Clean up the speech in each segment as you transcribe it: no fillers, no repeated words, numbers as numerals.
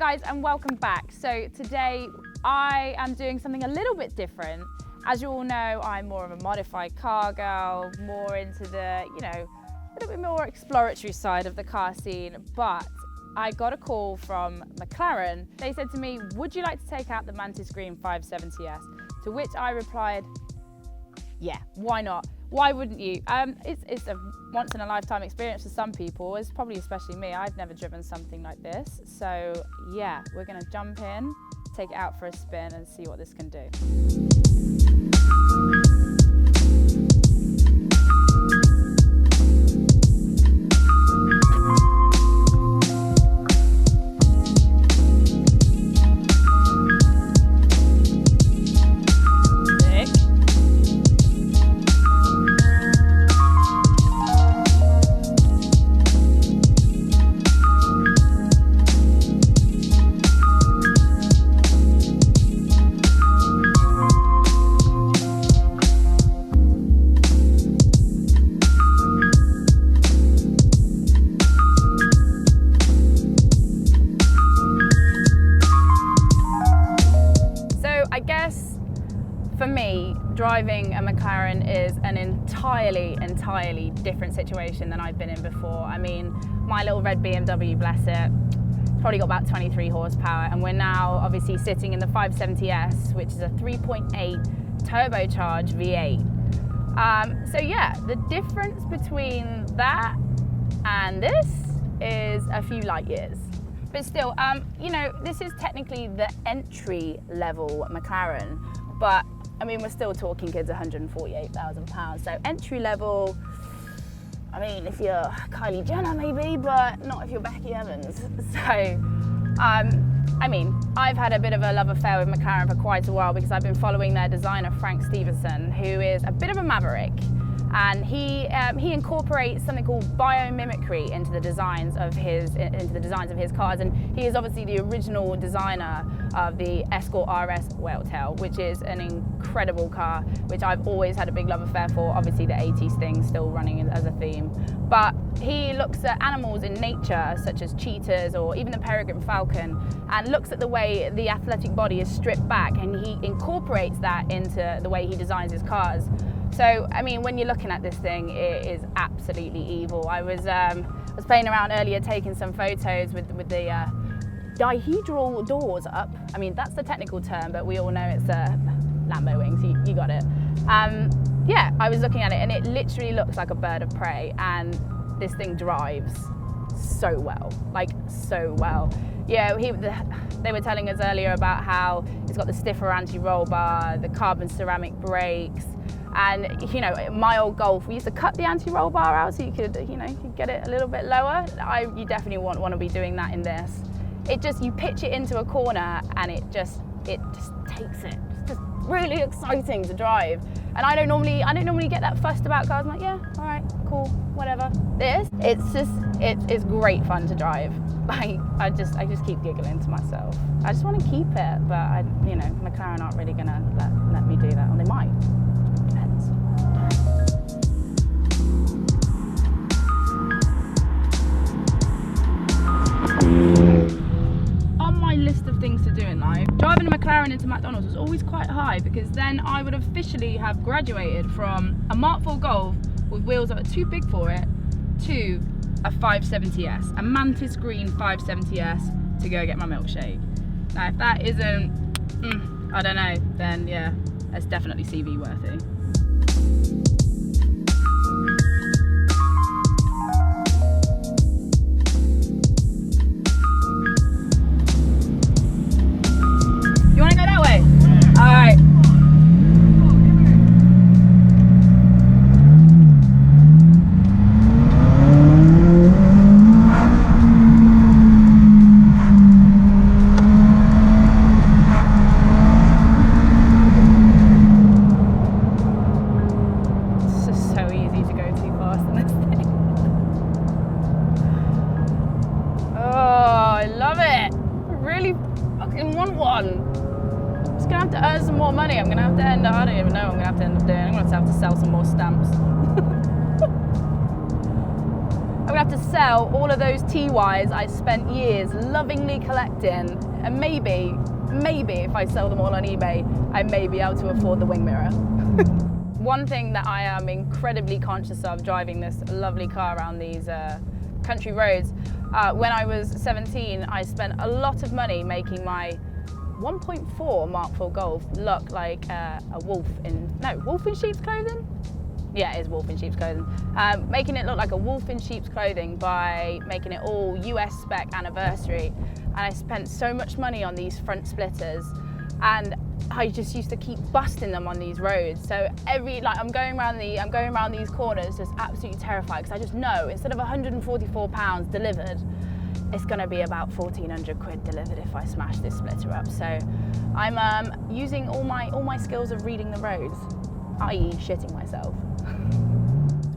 guys, and welcome back. So today I am doing something a little bit different. As you all know, I'm more of a modified car girl, more into the, a little bit more exploratory side of the car scene, but I got a call from McLaren. They said to me, would you like to take out the Mantis Green 570S? To which I replied, yeah, why not? Why wouldn't you? It's a once in a lifetime experience for some people. It's probably especially me. I've never driven something like this. So yeah, we're gonna jump in, take it out for a spin and see what this can do. I guess for me, driving a McLaren is an entirely different situation than I've been in before. I mean, my little red BMW, bless it, it's probably got about 23 horsepower, and we're now obviously sitting in the 570S, which is a 3.8 turbocharged V8. So yeah, the difference between that and this is a few light years. But still, this is technically the entry level McLaren, but I mean, we're still talking kids £148,000. So entry level, I mean, if you're Kylie Jenner maybe, but not if you're Becky Evans. So, I mean, I've had a bit of a love affair with McLaren for quite a while because I've been following their designer, Frank Stevenson, who is a bit of a maverick. And he incorporates something called biomimicry into the designs of his cars, and he is obviously the original designer of the Escort RS Whaletail, which is an incredible car, which I've always had a big love affair for. Obviously, the 80s thing still running as a theme, but he looks at animals in nature, such as cheetahs or even the peregrine falcon, and looks at the way the athletic body is stripped back, and he incorporates that into the way he designs his cars. So, I mean, when you're looking at this thing, it is absolutely evil. I was playing around earlier, taking some photos with the dihedral doors up. I mean, that's the technical term, but we all know it's Lambo wings, you got it. Yeah, I was looking at it and it literally looks like a bird of prey, and this thing drives so well, like so well. Yeah, they were telling us earlier about how it's got the stiffer anti-roll bar, the carbon ceramic brakes, and my old Golf, we used to cut the anti-roll bar out so you could get it a little bit lower. You definitely want to be doing that in this. You pitch it into a corner and it just takes it. It's just really exciting to drive. And I don't normally get that fussed about cars. I'm like, yeah, all right, cool, whatever. It's great fun to drive. Like, I just keep giggling to myself. I just want to keep it, but McLaren aren't really gonna let me do that, or they might. Depends. On my list of things to do in life, driving a McLaren into McDonald's was always quite high, because then I would officially have graduated from a Mark IV Golf with wheels that were too big for it to a 570S, a Mantis Green 570S to go get my milkshake. Now, if that isn't, I don't know, then yeah, that's definitely CV worthy. You want to go that way? All right. Just gonna have to earn some more money. I don't even know what I'm gonna have to end up doing. I'm gonna have to sell some more stamps. I'm gonna gonna have to sell all of those TYs I spent years lovingly collecting, and maybe if I sell them all on eBay, I may be able to afford the wing mirror. One thing that I am incredibly conscious of driving this lovely car around these country roads, when I was 17, I spent a lot of money making my 1.4 Mark IV Golf look like a wolf in sheep's clothing? Yeah, it is wolf in sheep's clothing. Making it look like a wolf in sheep's clothing by making it all US spec anniversary. And I spent so much money on these front splitters, and I just used to keep busting them on these roads. So I'm going around these corners just absolutely terrified, because I just know instead of £144 delivered, it's going to be about 1,400 quid delivered if I smash this splitter up. So I'm using all my skills of reading the roads, i.e. shitting myself.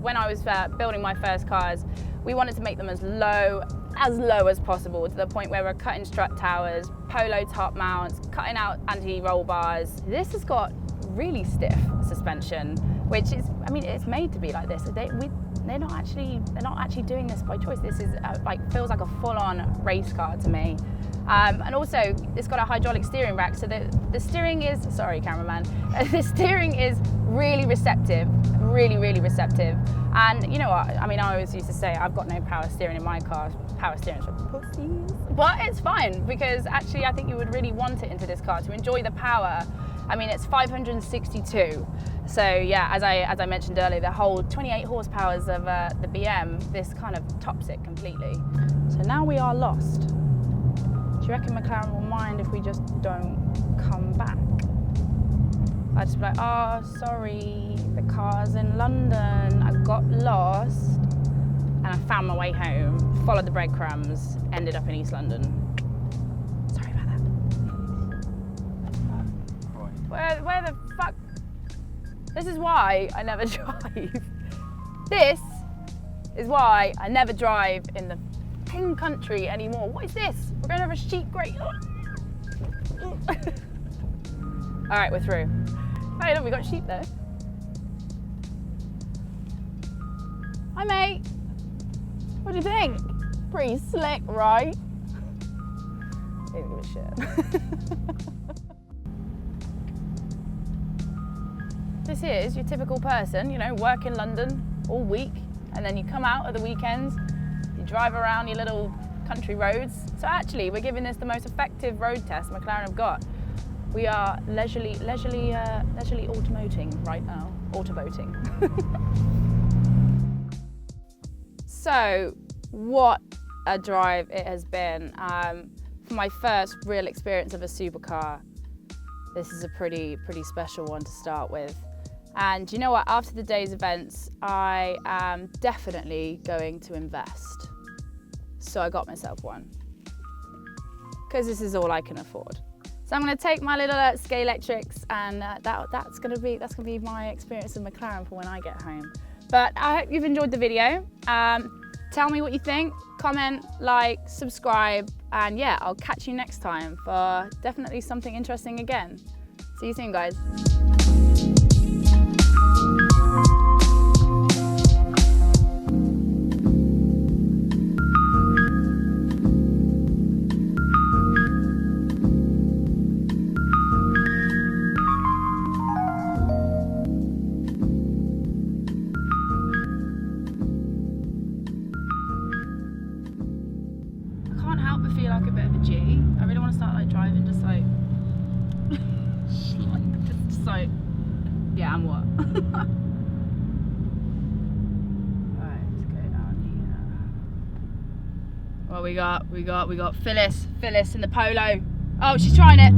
When I was building my first cars, we wanted to make them as low as possible, to the point where we're cutting strut towers, polo top mounts, cutting out anti-roll bars. This has got really stiff suspension, which is, I mean, it's made to be like this. They're not actually doing this by choice. This is feels like a full-on race car to me. And also, it's got a hydraulic steering rack, so the steering is, sorry cameraman, the steering is really receptive, really receptive. And you know what, I mean, I always used to say I've got no power steering in my car. Power steering's for pussies. But it's fine, because actually I think you would really want it into this car to enjoy the power. I mean, it's 562. So yeah, as I mentioned earlier, the whole 28 horsepowers of the BM, this kind of tops it completely. So now we are lost. Do you reckon McLaren will mind if we just don't come back? I'd just be like, oh, sorry, the car's in London. I got lost and I found my way home, followed the breadcrumbs, ended up in East London. Sorry about that. Where the fuck? This is why I never drive. This is why I never drive in the fucking country anymore. What is this? We're going over a sheep grate. All right, we're through. Hey, look, we got sheep there. Hi, mate. What do you think? Pretty slick, right? Didn't give a shit. This is your typical person, you know, work in London all week, and then you come out at the weekends, you drive around your little country roads. So actually, we're giving this the most effective road test McLaren have got. We are leisurely automoting right now. Autoboating. So, what a drive it has been. For my first real experience of a supercar, this is a pretty special one to start with. And you know what? After the day's events, I am definitely going to invest. So I got myself one, because this is all I can afford. So I'm going to take my little Scalextrics, and that's going to be my experience of McLaren for when I get home. But I hope you've enjoyed the video. Tell me what you think, comment, like, subscribe, and yeah, I'll catch you next time for definitely something interesting again. See you soon, guys. I feel like a bit of a G. I really want to start like driving just like just like, yeah, I'm what? Alright, let's go down here. Well, we got Phyllis in the polo. Oh, she's trying it.